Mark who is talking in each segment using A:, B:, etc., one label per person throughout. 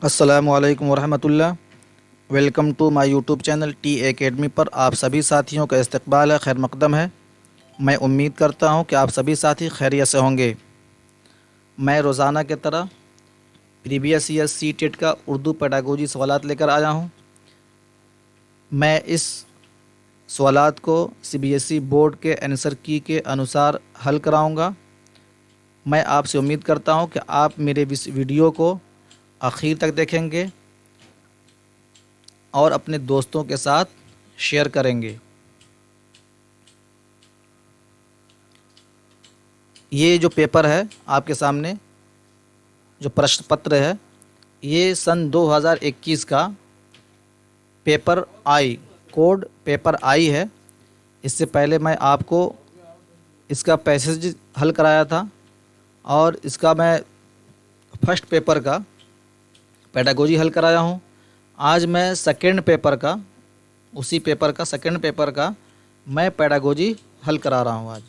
A: السلام علیکم ورحمۃ اللہ۔ Welcome to my YouTube channel T Academy پر آپ سبھی ساتھیوں کا استقبال ہے، خیر مقدم ہے۔ میں امید کرتا ہوں کہ آپ سبھی ساتھی خیریت سے ہوں گے۔ میں روزانہ کی طرح پریویس ایئر سی ٹیٹ کا اردو پیڈاگوجی سوالات لے کر آیا ہوں۔ میں اس سوالات کو C B S E board کے آنسر کی کے انوسار حل کراؤں گا۔ میں آپ سے امید کرتا ہوں کہ آپ میرے اس ویڈیو کو آخر تک دیکھیں گے اور اپنے دوستوں کے ساتھ شیئر کریں گے۔ یہ جو پیپر ہے آپ کے سامنے، جو پرشن پتر ہے، یہ سن 2021 کا paper I, code paper I ہے۔ اس سے پہلے میں آپ کو اس کا پیسج حل کرایا تھا اور اس کا میں فرسٹ پیپر کا پیڈاگوجی حل کرایا ہوں۔ آج میں سیکنڈ پیپر کا، اسی پیپر کا سیکنڈ پیپر کا میں پیڈاگوجی حل کرا رہا ہوں۔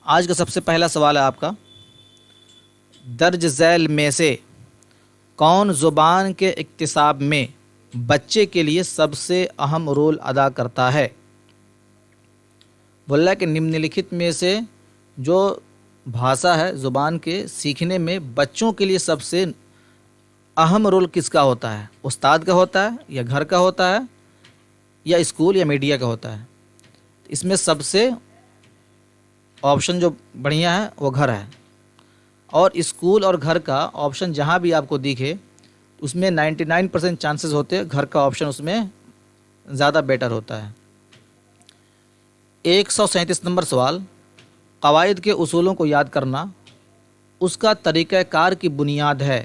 A: آج کا سب سے پہلا سوال ہے آپ کا، درج ذیل میں سے کون زبان کے اکتساب میں بچے کے لیے سب سے اہم رول ادا کرتا ہے؟ بولا ہے کہ نمن لکھت میں سے جو بھاشا ہے زبان کے سیکھنے میں بچوں کے لیے سب سے اہم رول کس کا ہوتا ہے؟ استاد کا ہوتا ہے یا گھر کا ہوتا ہے یا اسکول یا میڈیا کا ہوتا ہے؟ اس میں سب سے آپشن جو بڑھیا ہے وہ گھر ہے، اور اسکول اور گھر کا آپشن جہاں بھی آپ کو دکھے اس میں 99% چانسز ہوتے ہیں گھر کا آپشن اس میں زیادہ بیٹر ہوتا ہے۔ 137 نمبر سوال، قواعد کے اصولوں کو یاد کرنا اس کا طریقہ کار کی بنیاد ہے؟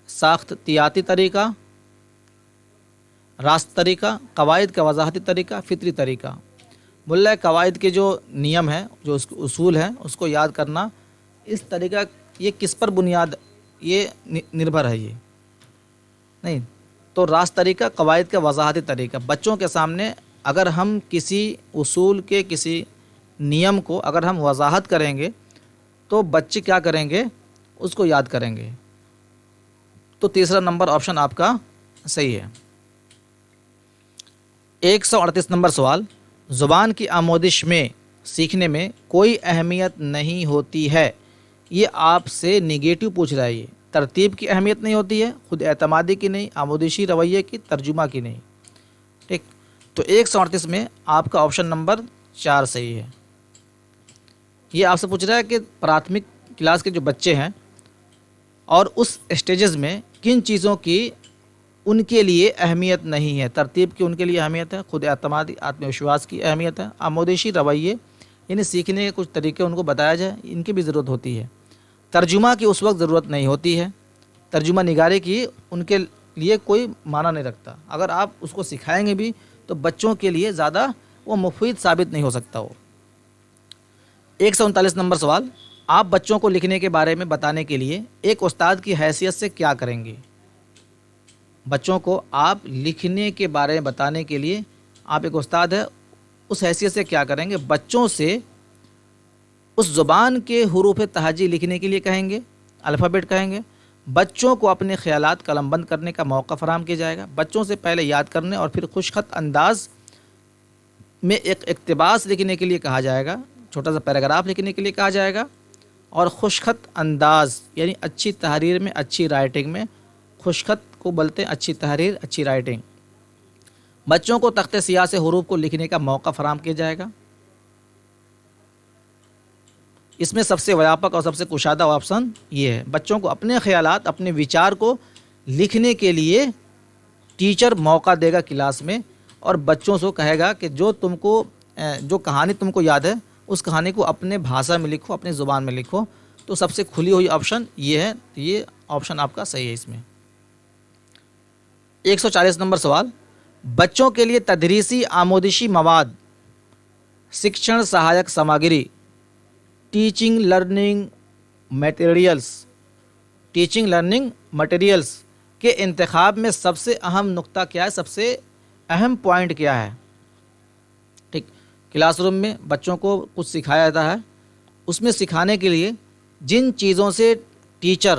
A: ساختیاتی طریقہ، راست طریقہ، قواعد کا وضاحتی طریقہ، فطری طریقہ۔ بولا ہے قواعد کے جو نیم ہیں، جو اس کے اصول ہیں، اس کو یاد کرنا اس طریقہ، یہ کس پر بنیاد یہ نربھر ہے؟ یہ نہیں تو راست طریقہ، قواعد کا وضاحتی طریقہ۔ بچوں کے سامنے اگر ہم کسی اصول کے کسی نیم کو اگر ہم وضاحت کریں گے تو بچے کیا کریں گے؟ اس کو یاد کریں گے۔ تو تیسرا نمبر آپشن آپ کا صحیح ہے۔ 138 نمبر سوال، زبان کی آموزش میں سیکھنے میں کوئی اہمیت نہیں ہوتی ہے، یہ آپ سے نگیٹو پوچھ رہا ہے۔ یہ ترتیب کی اہمیت نہیں ہوتی ہے، خود اعتمادی کی نہیں، آموزشی رویے کی، ترجمہ کی نہیں۔ ٹھیک، تو 138 میں آپ کا آپشن نمبر 4 صحیح ہے۔ یہ آپ سے پوچھ رہا ہے کہ پراتھمک کلاس کے جو بچے ہیں اور اس اسٹیجز میں کن چیزوں کی ان کے لیے اہمیت نہیں ہے؟ ترتیب کی ان کے لیے اہمیت ہے، خود اعتمادی، آتم وشواس کی اہمیت ہے، آموزشی رویے یعنی سیکھنے کے کچھ طریقے ان کو بتایا جائے، ان کی بھی ضرورت ہوتی ہے۔ ترجمہ کی اس وقت ضرورت نہیں ہوتی ہے، ترجمہ نگاری کی ان کے لیے کوئی معنی نہیں رکھتا۔ اگر آپ اس کو سکھائیں گے بھی تو بچوں کے لیے زیادہ وہ مفید ثابت نہیں ہو سکتا۔ وہ 139 نمبر سوال، آپ بچوں کو لکھنے کے بارے میں بتانے کے لیے ایک استاد کی حیثیت سے کیا کریں گے؟ بچوں کو آپ لکھنے کے بارے میں بتانے کے لیے آپ ایک استاد ہے، اس حیثیت سے کیا کریں گے؟ بچوں سے اس زبان کے حروف تہجی لکھنے کے لیے کہیں گے، الفابیٹ کہیں گے۔ بچوں کو اپنے خیالات قلم بند کرنے کا موقع فراہم کیا جائے گا۔ بچوں سے پہلے یاد کرنے اور پھر خوش خط انداز میں ایک اقتباس لکھنے کے لیے کہا جائے گا، چھوٹا سا پیراگراف لکھنے کے لیے کہا جائے گا، اور خوش خط انداز یعنی اچھی تحریر میں، اچھی رائٹنگ میں، خوش خط کو بولتے ہیں اچھی تحریر، اچھی رائٹنگ۔ بچوں کو تخت سیاہ سے حروف کو لکھنے کا موقع فراہم کیا جائے گا۔ اس میں سب سے ویاپک اور سب سے کشادہ آپشن یہ ہے، بچوں کو اپنے خیالات، اپنے وچار کو لکھنے کے لیے ٹیچر موقع دے گا کلاس میں، اور بچوں سے کہے گا کہ جو تم کو جو کہانی تم کو یاد ہے اس کہانی کو اپنے بھاشا میں لکھو، اپنے زبان میں لکھو۔ تو سب سے کھلی ہوئی آپشن یہ ہے، یہ آپشن آپ کا صحیح ہے۔ اس میں 140 نمبر سوال، بچوں کے لیے تدریسی آموزشی مواد، شکشن سہایک سامگری، ٹیچنگ لرننگ مٹیریلز کے انتخاب میں سب سے اہم نقطہ کیا ہے؟ سب سے اہم پوائنٹ کیا ہے؟ ٹھیک، کلاس روم میں بچوں کو کچھ سکھایا جاتا ہے، اس میں سکھانے کے لیے جن چیزوں سے ٹیچر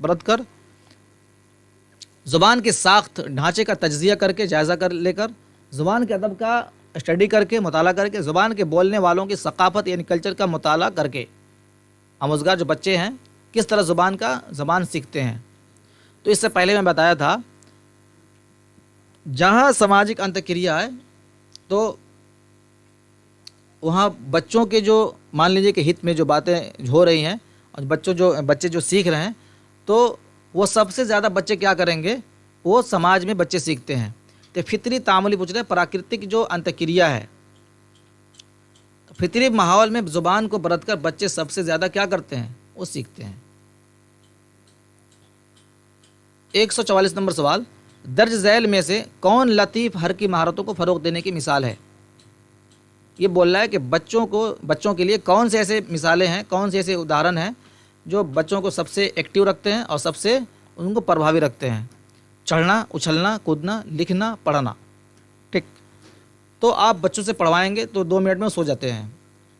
A: برت کر زبان کے ساخت ڈھانچے کا تجزیہ کر کے جائزہ لے کر زبان کے ادب کا اسٹڈی کر کے مطالعہ کر کے زبان کے بولنے والوں کی ثقافت یعنی کلچر کا مطالعہ کر کے آموزگار جو بچے ہیں کس طرح زبان سیکھتے ہیں. تو اس سے پہلے میں بتایا تھا جہاں سماجک انتکریا ہے تو وہاں بچوں کے جو مان لیجیے کہ ہت میں جو باتیں ہو رہی ہیں اور بچے جو سیکھ رہے ہیں تو وہ سب سے زیادہ بچے کیا کریں گے, وہ سماج میں بچے سیکھتے ہیں. تو فطری تعاملی پوچھ رہے ہیں, پراکرتک جو انتکریا ہے فطری ماحول میں زبان کو برت کر بچے سب سے زیادہ کیا کرتے ہیں, وہ سیکھتے ہیں. 144 نمبر سوال, درج ذیل میں سے کون لطیف حرکی مہارتوں کو فروغ دینے کی مثال ہے؟ یہ بول رہا ہے کہ بچوں کے لیے کون سے ایسے مثالیں ہیں, کون سے ایسے ادہرن ہیں جو بچوں کو سب سے ایکٹیو رکھتے ہیں اور سب سے ان کو پربھاوی رکھتے ہیں. چڑھنا, اچھلنا, کودنا, لکھنا, پڑھنا. ٹھیک, تو آپ بچوں سے پڑھوائیں گے تو 2 منٹ میں سو جاتے ہیں,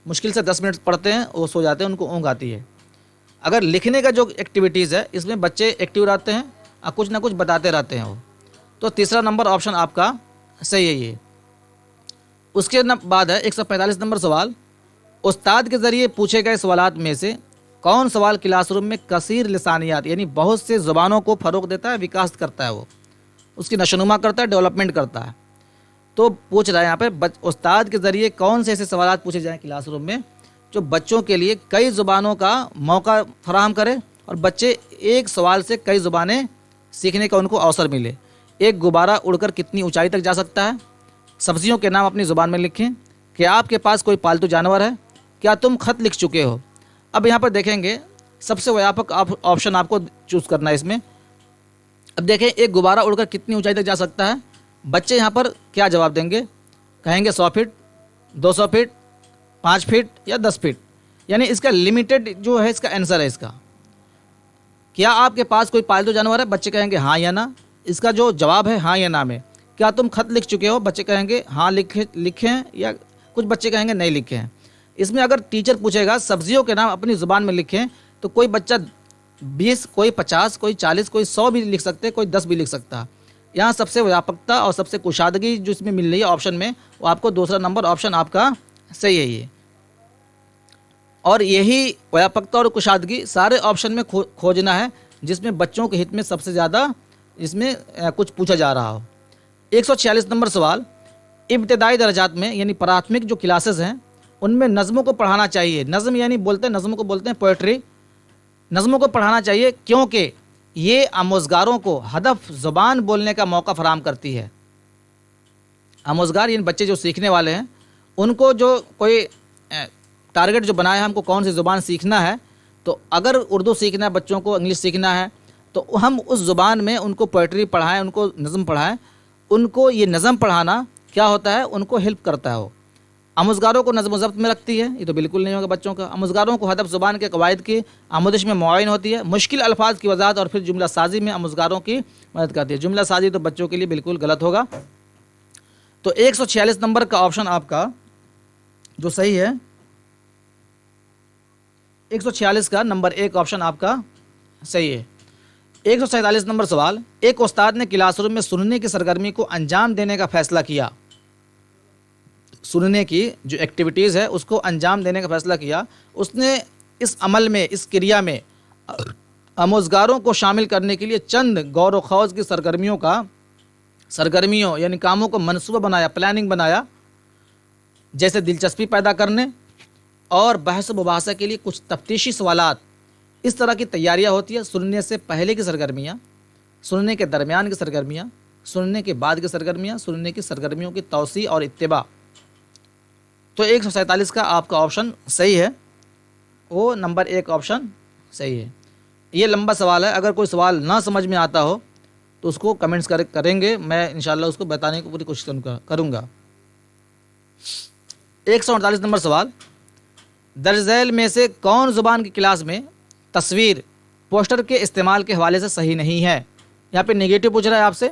A: مشکل سے 10 منٹ پڑھتے ہیں وہ سو جاتے ہیں, ان کو اونگ آتی ہے. اگر لکھنے کا جو ایکٹیویٹیز ہے اس میں بچے ایکٹیو رہتے ہیں اور کچھ نہ کچھ بتاتے رہتے ہیں وہ. تو تیسرا نمبر آپشن آپ کا صحیح ہے یہ. اس کے بعد ہے 145 نمبر سوال, استاد کے ذریعے پوچھے گئے سوالات میں سے کون سوال کلاس روم میں کثیر لسانیات یعنی بہت سے زبانوں کو فروغ دیتا ہے, وکاس کرتا ہے, وہ اس کی نشوونما کرتا ہے, ڈیولپمنٹ کرتا ہے. تو پوچھ رہا ہے یہاں پہ استاد کے ذریعے کون سے ایسے سوالات پوچھے جائیں کلاس روم میں جو بچوں کے لیے کئی زبانوں کا موقع فراہم کرے اور بچے ایک سوال سے کئی زبانیں سیکھنے کا ان کو اوسر ملے. ایک غبارہ اڑ کر کتنی اونچائی تک جا سکتا ہے, سبزیوں کے نام اپنی زبان میں لکھیں, کیا آپ کے پاس کوئی پالتو جانور ہے, کیا تم خط لکھ چکے ہو. اب یہاں پر دیکھیں گے سب سے ویاپک آپشن آپ کو چوز کرنا ہے اس میں. اب دیکھیں ایک غبارہ اڑ کر کتنی اونچائی تک جا سکتا ہے, بچے یہاں پر کیا جواب دیں گے, کہیں گے 100 فٹ, 200 فٹ, 5 فٹ یا 10 فٹ. یعنی اس کا لمیٹڈ جو ہے اس کا آنسر ہے اس کا. کیا آپ کے پاس کوئی پالتو جانور ہے, بچے کہیں گے ہاں یا نہ. اس کا جو جواب ہے ہاں یا نہ میں. کیا تم خط لکھ چکے ہو, بچے کہیں گے ہاں لکھیں یا کچھ بچے کہیں گے نہیں لکھے ہیں. اس میں اگر ٹیچر پوچھے گا سبزیوں کے نام اپنی زبان میں لکھیں تو کوئی بچہ 20, کوئی 50, کوئی 40, کوئی 100 بھی لکھ سکتے, کوئی 10 بھی لکھ سکتا. یہاں سب سے ویاپکتا اور سب سے کشادگی جو اس میں مل رہی ہے آپشن میں, وہ آپ کو دوسرا نمبر آپشن آپ کا صحیح ہے یہ. اور یہی ویاپکتا اور کشادگی سارے آپشن میں کھوجنا ہے جس میں بچوں کے ہت میں سب سے زیادہ اس میں کچھ پوچھا جا رہا ہو. 146 نمبر سوال, ابتدائی درجات میں یعنی پراتھمک جو کلاسز ہیں ان میں نظموں کو پڑھانا چاہیے. نظم یعنی نظموں کو بولتے ہیں پوئٹری. نظموں کو پڑھانا چاہیے کیونکہ یہ آموزگاروں کو ہدف زبان بولنے کا موقع فراہم کرتی ہے. آموزگار یعنی بچے جو سیکھنے والے ہیں ان کو جو کوئی ٹارگٹ جو بنایا ہے ہم کو کون سی زبان سیکھنا ہے, تو اگر اردو سیکھنا ہے بچوں کو, انگلش سیکھنا ہے, تو ہم اس زبان میں ان کو پوئٹری پڑھائیں, ان کو نظم پڑھائیں. ان کو یہ نظم پڑھانا کیا ہوتا ہے, ان کو ہیلپ کرتا ہے. وہ آموزگاروں کو نظم و ضبط میں رکھتی ہے, یہ تو بالکل نہیں ہوگا بچوں کا. آموزگاروں کو ہدف زبان کے قواعد کی آموزش میں معاون ہوتی ہے. مشکل الفاظ کی وضاحت اور پھر جملہ سازی میں آموزگاروں کی مدد کرتی ہے. جملہ سازی تو بچوں کے لیے بالکل غلط ہوگا. تو 146 نمبر کا آپشن آپ کا جو صحیح ہے 146 کا نمبر 1 آپشن آپ کا صحیح ہے. 147 نمبر سوال, ایک استاد نے کلاس روم میں سننے کی سرگرمی کو انجام دینے کا فیصلہ کیا. سننے کی جو ایکٹیویٹیز ہے اس کو انجام دینے کا فیصلہ کیا. اس نے اس عمل میں, اس کریا میں آموزگاروں کو شامل کرنے کے لیے چند غور و خوض کی سرگرمیوں یعنی کاموں کو منصوبہ بنایا, پلاننگ بنایا, جیسے دلچسپی پیدا کرنے اور بحث و مباحثہ کے لیے کچھ تفتیشی سوالات. اس طرح کی تیاریاں ہوتی ہے. سننے سے پہلے کی سرگرمیاں, سننے کے درمیان کی سرگرمیاں, سننے کے بعد کی سرگرمیاں, سننے کی سرگرمیوں کی توسیع اور اتباع. تو 147 کا آپ کا آپشن صحیح ہے, وہ نمبر 1 آپشن صحیح ہے. یہ لمبا سوال ہے, اگر کوئی سوال نہ سمجھ میں آتا ہو تو اس کو کمنٹس کریں گے, میں انشاءاللہ اس کو بتانے کی پوری کوشش کروں گا. 148 نمبر سوال, درج ذیل میں سے کون زبان کی کلاس میں تصویر پوسٹر کے استعمال کے حوالے سے صحیح نہیں ہے. یہاں پہ نگیٹو پوچھ رہا ہے آپ سے.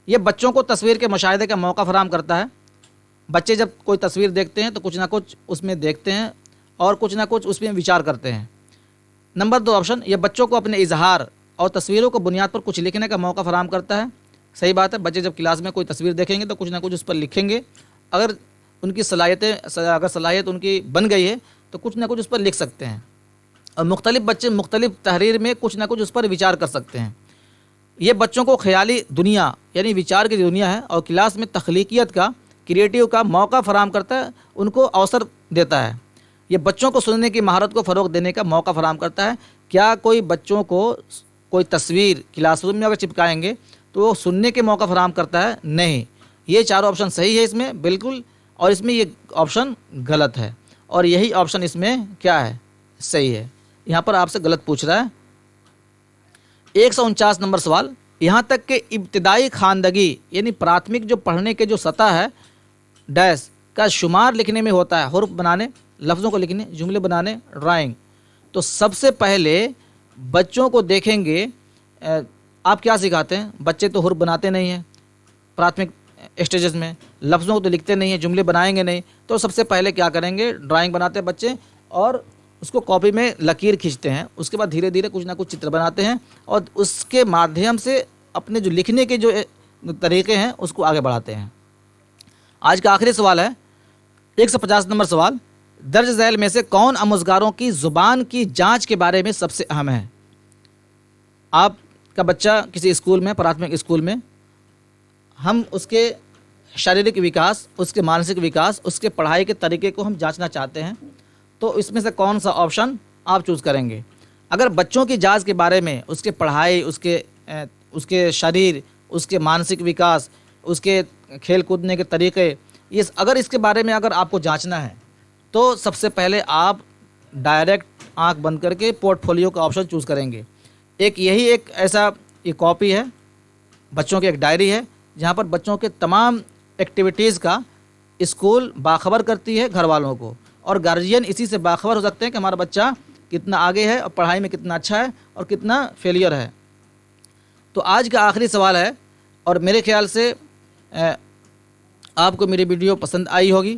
A: یہ بچوں کو تصویر کے مشاہدے کا موقع فراہم کرتا ہے. بچے جب کوئی تصویر دیکھتے ہیں تو کچھ نہ کچھ اس میں دیکھتے ہیں اور کچھ نہ کچھ اس میں وچار کرتے ہیں. نمبر 2 آپشن، یہ بچوں کو اپنے اظہار اور تصویروں کو بنیاد پر کچھ لکھنے کا موقع فراہم کرتا ہے۔ صحیح بات ہے، بچے جب کلاس میں کوئی تصویر دیکھیں گے تو کچھ نہ کچھ اس پر لکھیں گے۔ اگر ان کی صلاحیت ان کی بن گئی ہے تو کچھ نہ کچھ اس پر لکھ سکتے ہیں، اور مختلف بچے مختلف تحریر میں کچھ نہ کچھ اس پر وچار کر سکتے ہیں۔ یہ بچوں کو خیالی دنیا یعنی وچار کی دنیا ہے اور کلاس میں تخلیقیت کا، کریٹیو کا موقع فراہم کرتا ہے، ان کو اوسر دیتا ہے۔ یہ بچوں کو سننے کی مہارت کو فروغ دینے کا موقع فراہم کرتا ہے۔ کیا کوئی بچوں کو کوئی تصویر کلاس روم میں اگر چپکائیں گے تو وہ سننے کے موقع فراہم کرتا ہے؟ نہیں۔ یہ چاروں آپشن صحیح ہے اس میں بالکل، اور اس میں یہ آپشن غلط ہے، اور یہی آپشن اس میں کیا ہے؟ صحیح ہے۔ یہاں پر آپ سے غلط پوچھ رہا ہے۔ 149 نمبر سوال، یہاں تک کہ ابتدائی خواندگی یعنی پراتھمک جو پڑھنے کے جو سطح ہے ڈیش کا شمار لکھنے میں ہوتا ہے، حروف بنانے، لفظوں کو لکھنے، جملے بنانے، ڈرائنگ، تو سب سے پہلے بچوں کو دیکھیں گے آپ کیا سکھاتے ہیں؟ بچے تو حروف بناتے نہیں ہیں پراتھمک اسٹیجز میں، لفظوں کو تو لکھتے نہیں ہیں، جملے بنائیں گے نہیں، تو سب سے پہلے کیا کریں گے؟ ڈرائنگ بناتے ہیں بچے، اور اس کو کاپی میں لکیر کھینچتے ہیں، اس کے بعد دھیرے دھیرے کچھ نہ کچھ چتر بناتے ہیں، اور اس کے مادھیم سے اپنے جو لکھنے کے جو طریقے ہیں اس کو آگے بڑھاتے ہیں۔ آج کا آخری سوال ہے 150 نمبر سوال، درج ذیل میں سے کون آموزگاروں کی زبان کی جانچ کے بارے میں سب سے اہم ہے؟ آپ کا بچہ کسی اسکول میں، پراتھمک اسکول میں، ہم اس کے شاریرک وکاس، اس کے مانسک وکاس، اس کے پڑھائی کے طریقے کو ہم جانچنا چاہتے ہیں، تو اس میں سے کون سا آپشن آپ چوز کریں گے؟ اگر بچوں کی جانچ کے بارے میں اس کے پڑھائی، اس کے شریر، اس کے مانسک وکاس، اس کے کھیل کودنے کے طریقے، اگر اس کے بارے میں اگر آپ کو جانچنا ہے تو سب سے پہلے آپ ڈائریکٹ آنکھ بند کر کے پورٹ فولیو کا آپشن چوز کریں گے۔ یہی ایک ایسا یہ کاپی ہے، بچوں کی ایک ڈائری ہے، جہاں پر بچوں کے تمام ایکٹیویٹیز کا اسکول باخبر کرتی ہے گھر والوں کو، اور گارجین اسی سے باخبر ہو سکتے ہیں کہ ہمارا بچہ کتنا آگے ہے اور پڑھائی میں کتنا اچھا ہے اور کتنا فیلئر ہے۔ تو آج کا آخری سوال ہے، اور میرے خیال سے آپ کو میری ویڈیو پسند آئی ہوگی۔